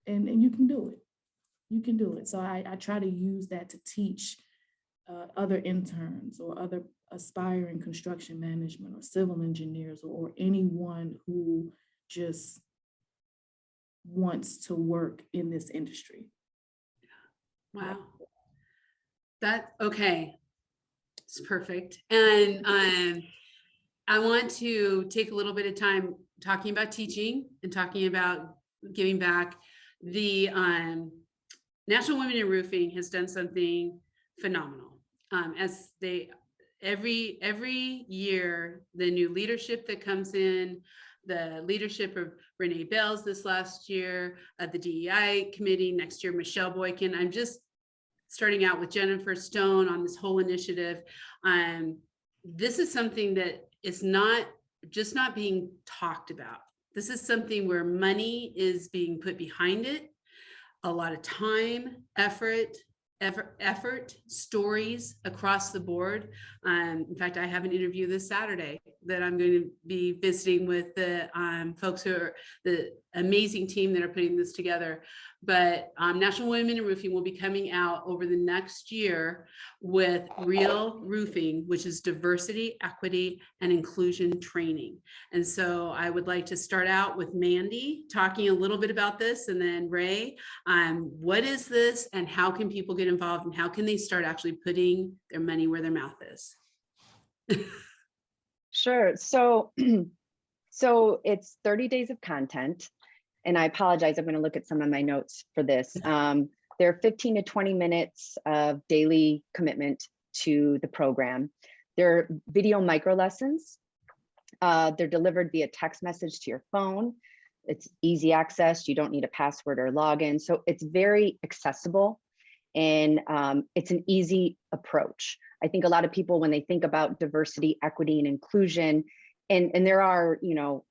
And you can do it. You can do it. So I try to use that to teach other interns or other aspiring construction management or civil engineers or anyone who just wants to work in this industry. Wow. Okay. It's perfect. And I want to take a little bit of time talking about teaching and talking about giving back. The National Women in Roofing has done something phenomenal. As they every year, the new leadership that comes in, the leadership of Renee Bells this last year, the DEI committee, next year, Michelle Boykin. I'm just starting out with Jennifer Stone on this whole initiative. This is something that is not being talked about. This is something where money is being put behind it, a lot of time, effort, stories across the board. In fact, I have an interview this Saturday that I'm going to be visiting with the folks who are the amazing team that are putting this together. But National Women in Roofing will be coming out over the next year with Real Roofing, which is diversity, equity, and inclusion training. And so I would like to start out with Mandy talking a little bit about this, and then Ray, what is this and how can people get involved and how can they start actually putting their money where their mouth is? Sure. So it's 30 days of content. And I apologize, I'm going to look at some of my notes for this. There are 15 to 20 minutes of daily commitment to the program. There are video micro lessons. They're delivered via text message to your phone. It's easy access. You don't need a password or login. So it's very accessible and it's an easy approach. I think a lot of people, when they think about diversity, equity, and inclusion, and there are, you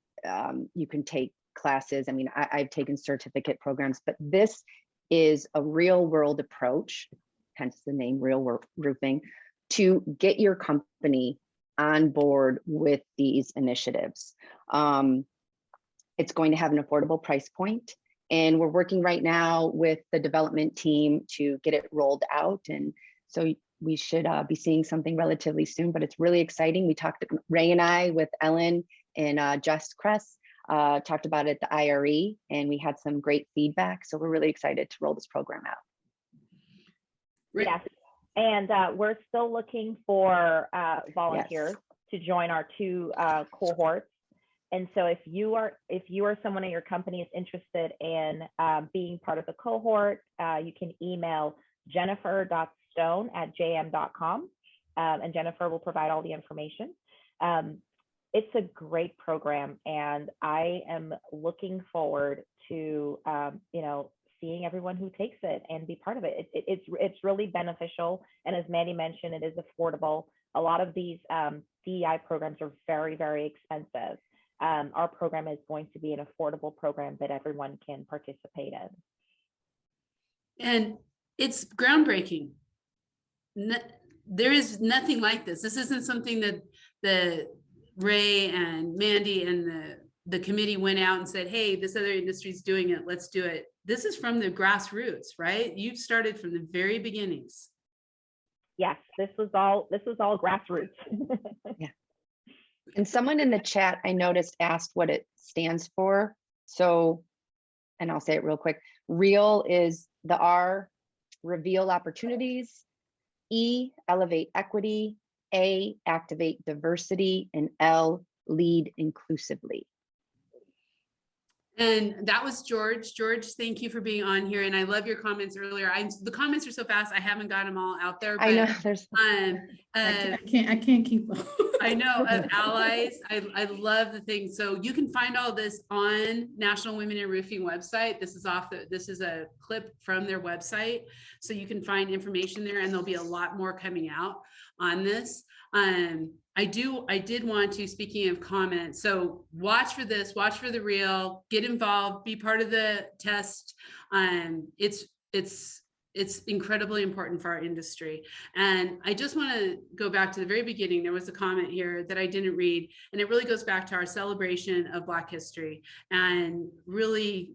can take classes. I mean, I've taken certificate programs, but this is a real world approach, hence the name Real Roofing, to get your company on board with these initiatives. It's going to have an affordable price point, and we're working right now with the development team to get it rolled out. And so we should be seeing something relatively soon, but it's really exciting. We talked, Ray and I, with Ellen and Jess Kress, talked about it at the IRE, and we had some great feedback. So we're really excited to roll this program out. Yes, and we're still looking for volunteers to join our 2 cohorts. And so if you are someone in your company is interested in being part of the cohort, you can email jennifer.stone@jm.com, and Jennifer will provide all the information. It's a great program, and I am looking forward to seeing everyone who takes it and be part of it. It's really beneficial, and as Mandy mentioned, it is affordable. A lot of these DEI programs are very, very expensive. Our program is going to be an affordable program that everyone can participate in. And it's groundbreaking. There is nothing like this. This isn't something that the Ray and Mandy and the committee went out and said, hey, this other industry is doing it, let's do it. This is from the grassroots, right? You've started from the very beginnings. Yes, this was all grassroots. Yeah. And someone in the chat, I noticed, asked what it stands for. So, and I'll say it real quick. REAL is the R, reveal opportunities. E, elevate equity. A, activate diversity. And L, lead inclusively. And that was George. George, thank you for being on here. And I love your comments earlier. The comments are so fast, I haven't got them all out there. But, I know there's. I can't keep up. I know, of allies. I love the thing. So you can find all this on National Women in Roofing website. This is a clip from their website. So you can find information there, and there'll be a lot more coming out on this. I did want to, speaking of comments, so watch for this, watch for the Real, get involved, be part of the test. It's it's incredibly important for our industry. And I just want to go back to the very beginning. There was a comment here that I didn't read, and it really goes back to our celebration of Black history. And really,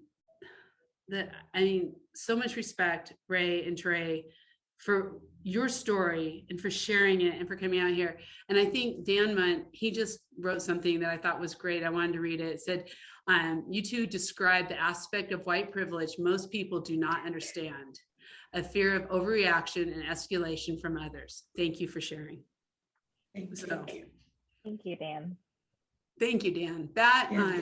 so much respect, Ray and Terae, for your story and for sharing it and for coming out here. And I think Dan Munt, he just wrote something that I thought was great. I wanted to read it. It said, you two describe the aspect of white privilege most people do not understand, a fear of overreaction and escalation from others. Thank you for sharing. Thank So, you. Thank you, Dan. thank you, Dan. That, Yeah.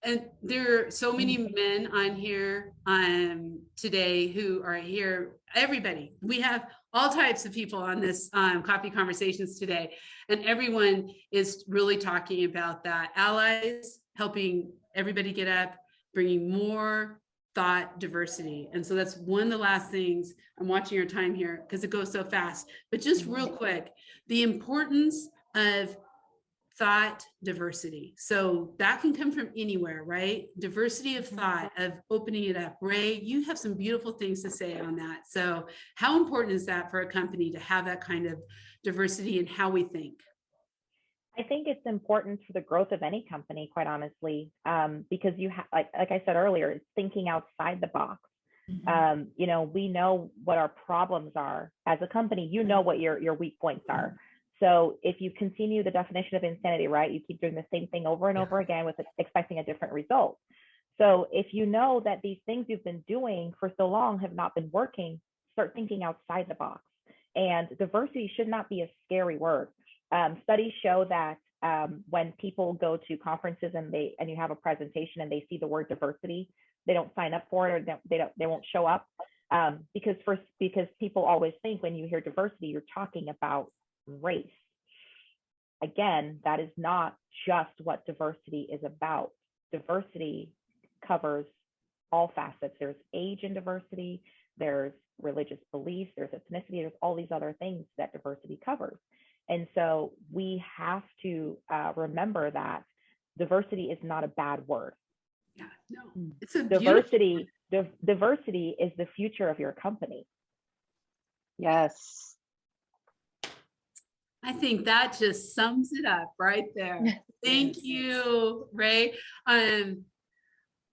and there are so many men on here today who are here. Everybody, we have all types of people on this coffee conversations today, and everyone is really talking about that. Allies, helping everybody get up, bringing more thought diversity. And so that's one of the last things. I'm watching your time here because it goes so fast, but just real quick, the importance of thought diversity. So that can come from anywhere, right? Diversity of thought, of opening it up. Ray, you have some beautiful things to say on that. So how important is that for a company to have that kind of diversity in how we think? I think it's important for the growth of any company, quite honestly, because you have, like I said earlier, it's thinking outside the box. You know, we know what our problems are as a company. You know what your weak points are. So if you continue the definition of insanity, right, you keep doing the same thing over and over again with expecting a different result. So if you know that these things you've been doing for so long have not been working, start thinking outside the box. And diversity should not be a scary word. Studies show that when people go to conferences and you have a presentation and they see the word diversity, they don't sign up for it, or they won't show up because people always think when you hear diversity, you're talking about race. Again, that is not just what diversity is about. Diversity covers all facets. There's age in diversity, there's religious beliefs, there's ethnicity, there's all these other things that diversity covers. And so we have to remember that diversity is not a bad word. Yeah, no, it's a diversity. Diversity is the future of your company. Yes. I think that just sums it up right there. Thank you, Ray.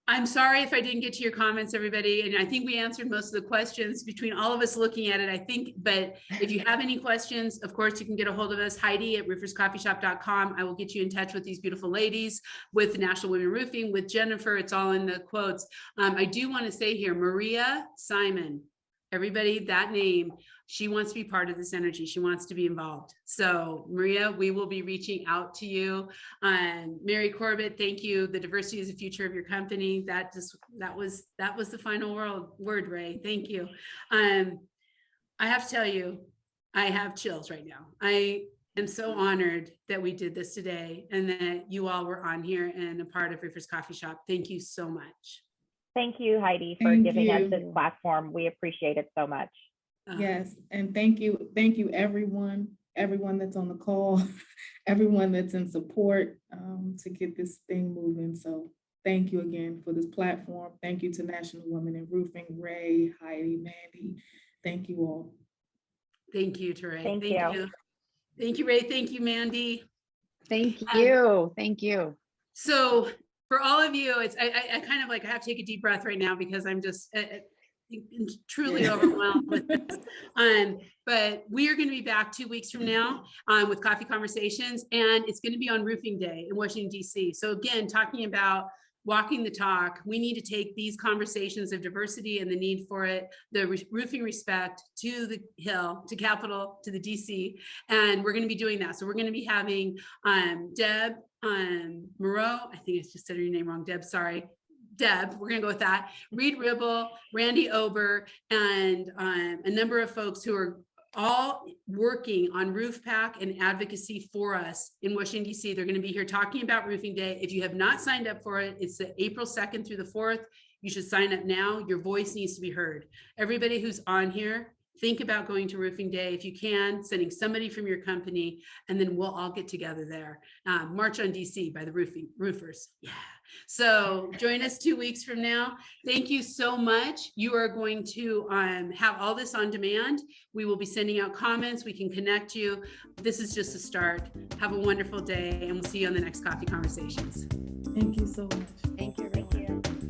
I'm sorry if I didn't get to your comments, everybody. And I think we answered most of the questions between all of us looking at it, I think. But if you have any questions, of course, you can get a hold of us, Heidi at rooferscoffeeshop.com. I will get you in touch with these beautiful ladies, with National Women Roofing, with Jennifer. It's all in the quotes. I do want to say here, Maria Simon, everybody, that name, she wants to be part of this energy. She wants to be involved. So Maria, we will be reaching out to you. Mary Corbett, thank you. The diversity is the future of your company. That was the final word, Ray. Thank you. I have to tell you, I have chills right now. I am so honored that we did this today and that you all were on here and a part of Roofers Coffee Shop. Thank you so much. Thank you, Heidi, for giving us this platform. We appreciate it so much. Yes, and thank you everyone that's on the call, everyone that's in support to get this thing moving. So thank you again for this platform. Thank you to National Women in Roofing, Ray, Heidi, Mandy. Thank you all. Thank you, Terae. Thank you. Thank you, Ray. Thank you, Mandy. Thank you. Thank you. So for all of you, it's I kind of like I have to take a deep breath right now because I'm just truly overwhelmed with this. But we are going to be back 2 weeks from now with Coffee Conversations, and it's going to be on Roofing Day in Washington, D.C. So again, talking about walking the talk, we need to take these conversations of diversity and the need for it, the roofing respect to the Hill, to Capitol, to the DC, and we're going to be doing that. So we're going to be having Deb Moreau, I think I just said her name wrong, Deb, sorry. Deb, we're going to go with that. Reed Ribble, Randy Ober, and a number of folks who are all working on roof pack and advocacy for us in Washington, D.C. They're going to be here talking about Roofing Day. If you have not signed up for it, it's the April 2nd through the 4th. You should sign up now. Your voice needs to be heard. Everybody who's on here, think about going to Roofing Day if you can, sending somebody from your company, and then we'll all get together there. March on DC by the roofers. Yeah. So join us 2 weeks from now. Thank you so much. You are going to have all this on demand. We will be sending out comments. We can connect you. This is just a start. Have a wonderful day, and we'll see you on the next Coffee Conversations. Thank you so much. Thank you, everyone.